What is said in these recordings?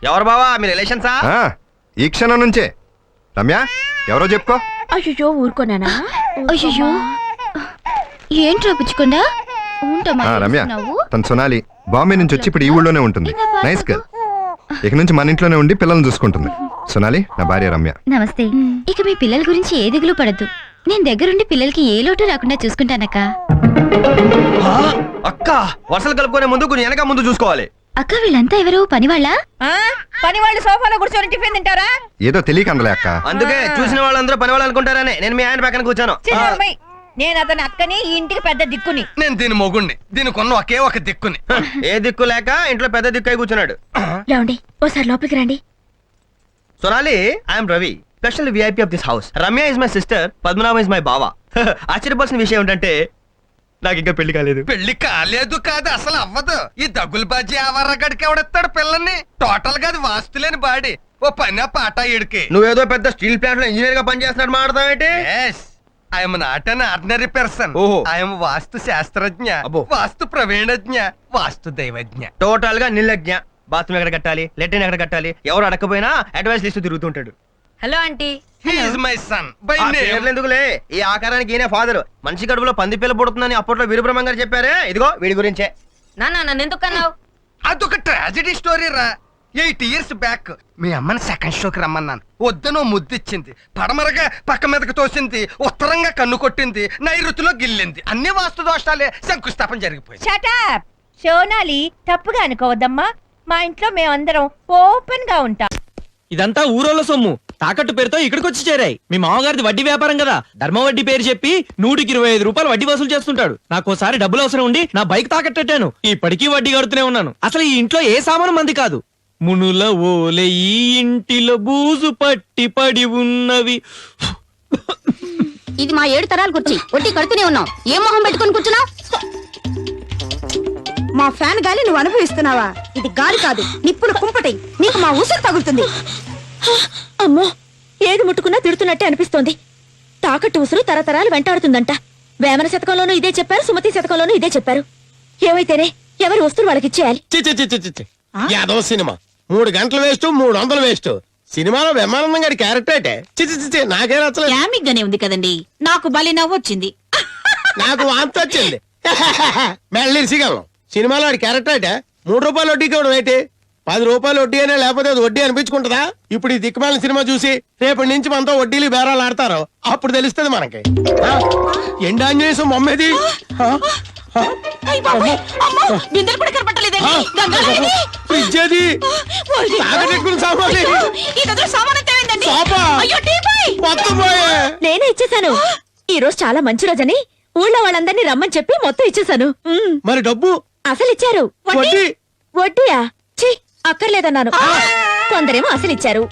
ఎవరు బావా మీ రిలేషన్సా? ఈ క్షణం నుంచే. రమ్య ఎవరో చెప్పుకో. అయ్యో ఊరుకోనానా? అయ్యో ఏంట్రా పుచ్చుకుండా రమ్య తను సొనాలి. బాంబే నుంచి వచ్చి ఇప్పుడు ఈ ఊళ్ళోనే ఉంటుంది. Nice girl. ఇక నుంచి మన ఇంట్లోనే ఉండి పిల్లల్ని చూసుకుంటుంది. సొనాలి నా భార్య రమ్య. నమస్తే. ఇక మీ పిల్లల గురించి ఏ దిగులు పడద్దు. నేను దగ్గరుండి పిల్లలకి ఏ లోటు రాకుండా చూసుకుంటానక్క. అక్క వర్షాలు కలుపుకునే ముందు కొంచెం వెనక ముందు చూసుకోవాలి. అక్క వీళ్ళంతా ఎవరు పనివాళ్ళ? పని వాళ్ళు సోఫాలో కూర్చొని టిఫిన్ తింటారా? ఏదో తెలియక అందలే అక్క. అందుకే చూసిన వాళ్ళందరూ పని వాళ్ళు అనుకుంటారని నేను మీ ఆయన పక్కన కూర్చాను. నేను అతని అక్కని ఈ ఇంటికి పెద్ద దిక్కుని. నేను దీని మొగుణ్ణి. దీనికి ఉన్న ఒకే ఒక దిక్కుని. ఏ దిక్కు లేక ఇంట్లో పెద్ద దిక్కు అయి కూర్చున్నాడు. లేవండి ఓసారి లోపలికి రండి. Sonali I'm Ravi, special VIP of this house. Ramya is my sister, Padmanabham is my బావా. ఆశ్చర్యపోవాల్సిన విషయం ఏంటంటే నాకు ఇంకా పెళ్లి కాలేదు. పెళ్లి కాలేదు కాదు, అసలు అవ్వదు. ఈ దగ్గులు బాజీ ఆవర్రగడికి ఎవడెత్తాడు పిల్లల్ని? టోటల్ గా అది వాస్తులేని బాడీ. ఓ పని పాట ఇడికి. నువ్వేదో పెద్ద స్టీల్ ప్లాంట్ లో ఇంజనీర్ గా పనిచేస్తున్నాడు మాట్లాడతావేంటి? I'm not an ordinary person. I'm వాస్తు శాస్త్రజ్ఞ, వాస్తు ప్రవీణజ్ఞ, వాస్తు దైవజ్ఞ. టోటల్ గా నిర్లజ్ఞ. బాత్రూమ్ ఎక్కడ కట్టాలి, లెట్రిన్ ఎక్కడ కట్టాలి, ఎవరు అడగపోయినా అడ్వైస్ లిస్ట్ తిరుగుతుంటాడు. Hello aunty. My son by name. ఎందుకులే, ఈ ఆకారానికి ఈయన ఫాదర్. మనిషి కడుపులో పంది పిల్ల పుడుతుందని అప్పట్లో వీరబ్రహ్మం గారు చెప్పారే. ఇదిగో వీడి గురించే. నాన్న నన్ను ఎందుకు అన్నావు? అదొక ట్రాజెడీ స్టోరీ రా. 8 years బ్యాక్ మీ అమ్మని సెకండ్ షోకి రమ్మన్నాను. వద్దనో ముద్దిచ్చింది, పడమరగా పక్క మీదకి తోసింది, ఉత్తరంగా కన్ను కొట్టింది, నైరుతిలో గిల్లింది. అన్ని వాస్తు దోషాలే. శంకుస్థాపన జరిగిపోయింది. షటప్ సోనాలి, తప్పుగా అనుకోవద్దమ్మా. మా ఇంట్లో మేమందరం ఓపెన్ గా ఉంటాం. ఇదంతా ఊరోళ్ళ సొమ్ము. తాకట్టు పేరుతో ఇక్కడికి వచ్చి చేరాయి. మీ మామగారిది వడ్డీ వ్యాపారం కదా, ధర్మ వడ్డీ పేరు చెప్పి 125 రూపాయలు వడ్డీ వసూలు చేస్తుంటాడు. నాకు ఒకసారి డబ్బులు అవసరం ఉండి నా బైక్ తాకట్టెట్టాను. ఇప్పటికీ వడ్డీ కడుతూనే ఉన్నాను. అసలు ఈ ఇంట్లో ఏ సామాను మంది కాదు. మునుల ఓలే ఈ ఇంటిలో బూజు పట్టి పడి ఉన్నవి. ఇది మా 7 తరాలు కూర్చి వడ్డీ కడుతూనే ఉన్నాం. ఏ మొహం పెట్టుకొని కూర్చున్నా? మా ఫ్యాన్ గాలి నువ్వు అనుభవిస్తున్నావా? ఇది గాలి కాదు, నిప్పులు కుంపటి. నీకు మా ఉసురు తగులుతుంది. అమ్మో ఏది ముట్టుకున్నా తిడుతున్నట్టే అనిపిస్తోంది. తాకట్టు ఉసురు తరతరాలు వెంటాడుతుందంట. వేమన శతకంలోనూ ఇదే చెప్పారు, సుమతి శతకంలోనూ ఇదే చెప్పారు. ఏమైతేనే ఎవరి వస్తువులు వాళ్ళకి ఇచ్చేయాలి. యాదవ సినిమా 3 గంటలు వేస్ట్, 300 వేస్ట్. సినిమాలో బ్రహ్మానందం గారి క్యారెక్టర్ అంటే చిచి నాకే నచ్చలేదు. యామిక్ గానే ఉంది కదండి. నాకు బలి నవ్వొచ్చింది. నాకు వాంతి వచ్చింది. మెల్లిసిగలం సినిమాలో వాడి క్యారెక్టర్ అంటే 3 రూపాయలు వడ్డీకి ఇవ్వడం ఏంటి? 10 రూపాయలు వడ్డీ అనే, లేకపోతే అది వడ్డీ అనిపించుకుంటుందా? ఇప్పుడు ఈ దిక్కుమాలిన సినిమా చూసి రేపటి నుంచి మనతో వడ్డీలు బేరాలు ఆడతారు. అప్పుడు తెలుస్తుంది మనకి. ఎండాంజనేయం బొమ్మేది. నేనే ఇచ్చేసాను. ఈ రోజు చాలా మంచి రోజని ఊళ్ళో వాళ్ళందరినీ రమ్మని చెప్పి మొత్తం ఇచ్చేసాను. మరి డబ్బు అసలు ఇచ్చారు. వడ్డీయా? ఛీ అక్కర్లేదన్నాను. కొందరేమో అసలు ఇచ్చారు,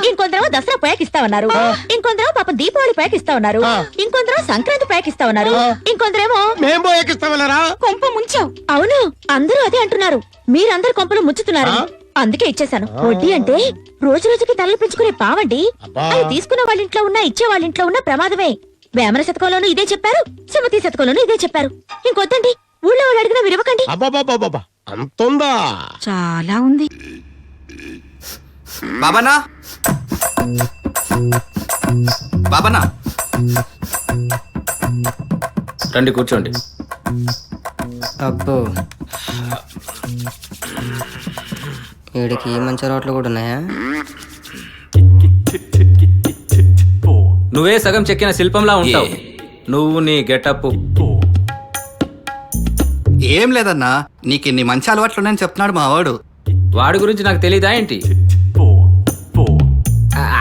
ఇంకొందరేమో దసరా ప్యాక్ ఇస్తామన్నారు, ఇంకొందరేమో పాపం దీపావళి ప్యాక్ ఇస్తామన్నారు, ఇంకొందరేమో సంక్రాంతి ప్యాక్ ఇస్తామన్నారు, ఇంకొందరేమో కొంప ముంచావు. అవును అందరూ అదే అంటున్నారు. మీరందరు కొంపలు ముచ్చుతున్నారు. అందుకే ఇచ్చేసాను. వడ్డీ అంటే రోజు రోజుకి తలలు పెంచుకునే పావండి. అది తీసుకున్న వాళ్ళ ఇంట్లో ఉన్నా, ఇచ్చే వాళ్ళ ఇంట్లో ఉన్నా ప్రమాదమే. వేమన శతకంలోనూ ఇదే చెప్పారు, సుమతి శతకంలోనూ ఇదే చెప్పారు. ఇంకొద్దండి, ఊళ్ళో వాళ్ళు అడిగినా మీరు ఇవ్వకండి. అంతుందా? చాలా ఉంది. బాబానా బాబానా రండి కూర్చోండి. అబ్బో వీడికి మంచి రోట్లు కూడా ఉన్నాయా? నువ్వే సగం చెక్కిన శిల్పంలా ఉంటావు. నువ్వు నీ గెటప్. ఏం లేదన్నా, నీకు ఇన్ని మంచి అలవాట్లున్నాయని చెప్తున్నాడు మా వాడు. వాడి గురించి నాకు తెలీదా ఏంటి?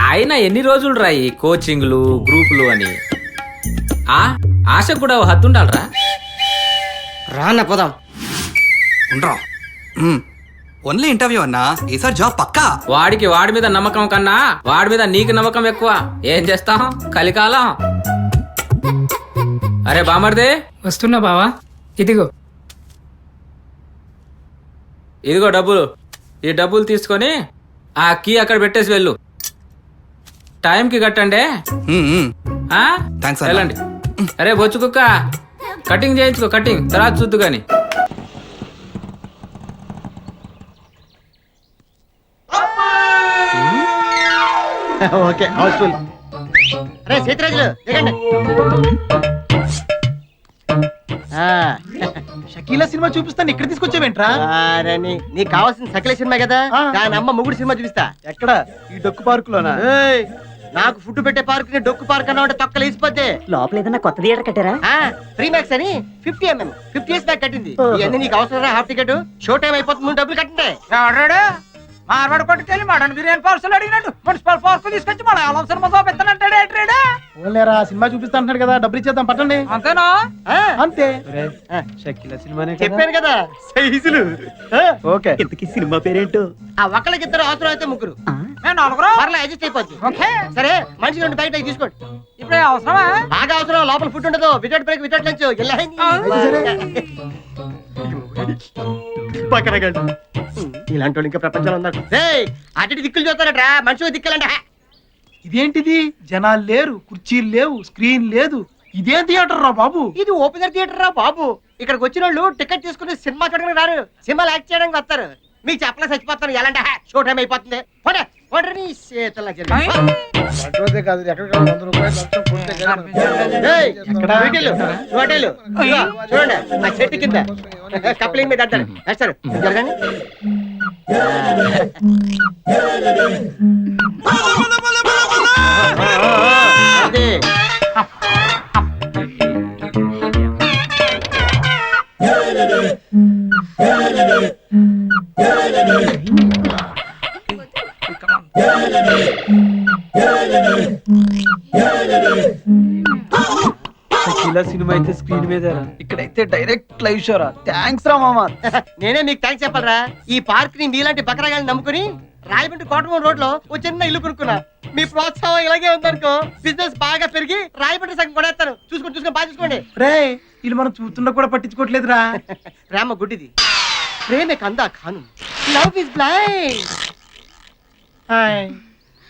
ఆయన ఎన్ని రోజులు రాయి కోచింగ్లు గ్రూపులు అని. ఆశ కూడా హద్దుండాలరా. రాన్న పోదాం. ఉండరా ఓన్లీ ఇంటర్వ్యూ అన్నా, ఈసారి జాబ్ పక్కా. వాడికి వాడి మీద నమ్మకం కన్నా వాడి మీద నీకు నమ్మకం ఎక్కువ. ఏం చేస్తాం కలికాలం. అరే బామర్దే. వస్తున్నా బావా. ఇదిగో డబ్బులు. ఈ డబ్బులు తీసుకొని ఆ కీ అక్కడ పెట్టేసి వెళ్ళు. టైంకి కట్టండి. వెళ్ళండి. అరే బొచ్చు కుక్క కటింగ్ చేయించుకో. కటింగ్ తర్వాత చూద్దు గాని. Okay Housefull. రే సీతరాజులు దిగండి. షకీలా సినిమా చూపిస్తాను ఇక్కడ తీసుకొచ్చావేంట్రా? నీకు కావాల్సిన సకల సినిమా కదా, దాని అమ్మ ముగ్గురు సినిమా చూపిస్తా. ఎక్కడ? ఈ డొక్కు పార్క్ లోనా? ఏయ్, నాకు ఫుడ్ పెట్టే పార్క్ ని డొక్కు పార్క్ అన్నా ఉంటే తొక్కలు వేసిపోతే. లోపల ఏదైనా కొత్త థియేటర్ కట్టారా? ఫ్రీ మ్యాక్స్ అని 50 ఇయర్స్ బ్యాక్ కట్టింది. ఇవన్నీ నీకు అవసరం? హాఫ్ టికెట్ షో టైం అయిపోతుంది, ముందు డబ్బులు కట్టండి. మార్వాడు కొట్టుకెళ్ళి మటన్ బిర్యానీ పార్సల్ అడిగినట్టు మున్సిపల్ పార్క్ తీసుకొచ్చి మన ఆలోచన చూపిస్తానంటాడే. ఓన్లేరా సినిమా చూపిస్తా అంటున్నాడు కదా, డబ్బులు ఇచ్చేద్దాం పట్టండి. అంతేనా? అంతే. షకీలా సినిమానే చెప్పాను కదా సైజులు. ఓకే. ఇంతకీ సినిమా పేరేంటో? ఆ ఒక్కళ్ళకి ఇద్దరు, అవసరం అయితే ముగ్గురు. పర్లే అడ్జస్ట్ అయిపోద్ది. సరే మనిషికి 2 బయట తీసుకోండి. ఇప్పుడే అవసరమా? బాగా అవసరం. లోపల ఫుడ్ ఉండదు. Without break without lunch. ఇలాంటి వాళ్ళు ఇంకా ప్రపంచంలో ఉన్నారు. అటు దిక్కులు చూస్తారట్రా, మనిషి దిక్కులంట. ఇదేంటిది? జనాలు లేరు, కుర్చీలు లేవు, స్క్రీన్ లేదు. ఇదేం థియేటర్ రా బాబు? ఇది ఓపెనర్ థియేటర్ రా బాబు. ఇక్కడికి వచ్చిన వాళ్ళు టికెట్ తీసుకుని సినిమా చూడడానికి రారు, సినిమాలు యాక్ట్ చేయడానికి వస్తారు. మీకు చెప్పలే చచ్చిపోతాను. ఎలాంటి షో టైం అయిపోతుంది. చూడండి ఆ చెట్టు కింద కప్లింగ్ మీద అంటారు. వేస్తారు జరగండి. అదే షకీలా సినిమా అయితే స్క్రీన్ మీద, ఇక్కడైతే డైరెక్ట్ లైవ్ షోరా. థ్యాంక్స్ రా మామా. నేనే మీకు థ్యాంక్స్ చెప్పాలరా. ఈ పార్క్ ని మీలాంటి బకరాగాన్ని నమ్ముకుని రాయమండ్రి కోటమూరు రోడ్ లో ఓ చిన్న ఇల్లు కొనుక్కున్నా. మీ ప్రోత్సాహం ఇలాగే ఉందనుకో, బిజినెస్ బాగా పెరిగి రాయమండ్రి సగం కొడేస్తారు. చూసుకొని బాగా చూసుకోండి. రే వీళ్ళు మనం చూస్తున్నా కూడా పట్టించుకోవట్లేదురా. ప్రేమ గుడ్డిది, ప్రేమే కందా ఖాను. Love is blind.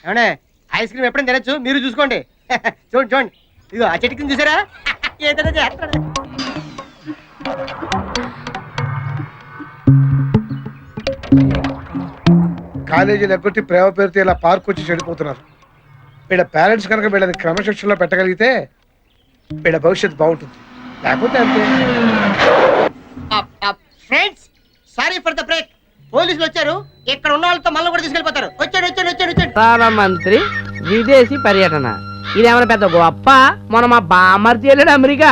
ఏమన్నా ఐస్ క్రీమ్ ఎప్పుడైనా తినచ్చు, మీరు చూసుకోండి. చూడండి ఇదిగో ఆ చెట్టు కింద చూసారా, ఏదైనా చేస్తాడు. కాలేజీలు ఎగ్గొట్టి ప్రేమ పేరుతో ఇలా పార్క్ వచ్చి చెడిపోతున్నారు. వీళ్ళ పేరెంట్స్ కనుక వీళ్ళని క్రమశిక్షణలో పెట్టగలిగితే వీళ్ళ భవిష్యత్తు బాగుంటుంది. లేకపోతే అంతే. Friends, sorry for the break. పోలీసులు వచ్చారు. ఇక్కడ ఉన్న వాళ్ళతో మళ్ళీ కూడా తీసుకెళ్ళిపోతారు. వచ్చాడు. ప్రధానమంత్రి విదేశీ పర్యటన ఇదేమైనా పెద్ద గొప్ప? మన మా బామర్తి వెళ్ళాడు అమెరికా.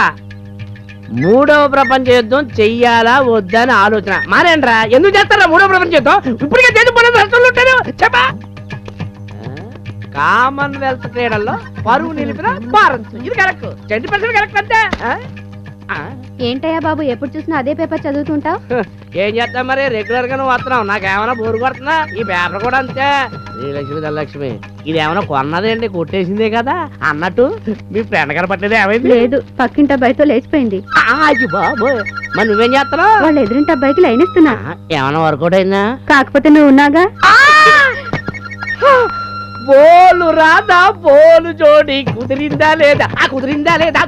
3వ ప్రపంచ యుద్ధం చెయ్యాలా వద్దా అని ఆలోచన మారేంట్రా. ఎందుకు చేస్తారా 3వ ప్రపంచ యుద్ధం? ఇప్పటికే రాష్ట్రంలో ఉంటారు. చెప్పా కామన్వెల్త్ క్రీడల్లో పరువు నిలిపిన భారత్. ఇది కరెక్ట్. 20% కరెక్ట్ అంతే. ఏంటయ్యా బాబు, ఎప్పుడు చూసినా అదే పేపర్ చదువుతుంటావు? ఏం చేస్తా మరి, రెగ్యులర్ గా నువ్వు వస్తున్నావు. నాకేమైనా బోరు కొడుతున్నా? ఈ పేపర్ కూడా అంతే. శ్రీలక్ష్మి ధనలక్ష్మి ఇదేమైనా కొన్నదేంటి, కొట్టేసిందే కదా అన్నట్టు మీ ఫ్రెండ్ కనపట్టేది ఏమైంది? లేదు, పక్కింటి అబ్బాయితో లేచిపోయింది. అయ్యి బాబు, మరి నువ్వేం చేస్తున్నావు? వాళ్ళ ఎదురింటి అబ్బాయికి లైన్ ఇస్తున్నా. ఏమైనా వర్కౌట్ అయిందా? కాకపోతే నువ్వు ఉన్నాగా. బోలు రాదా బోలు జోడి కుదిరిందా లేదా? కుదిరిందా లేదా?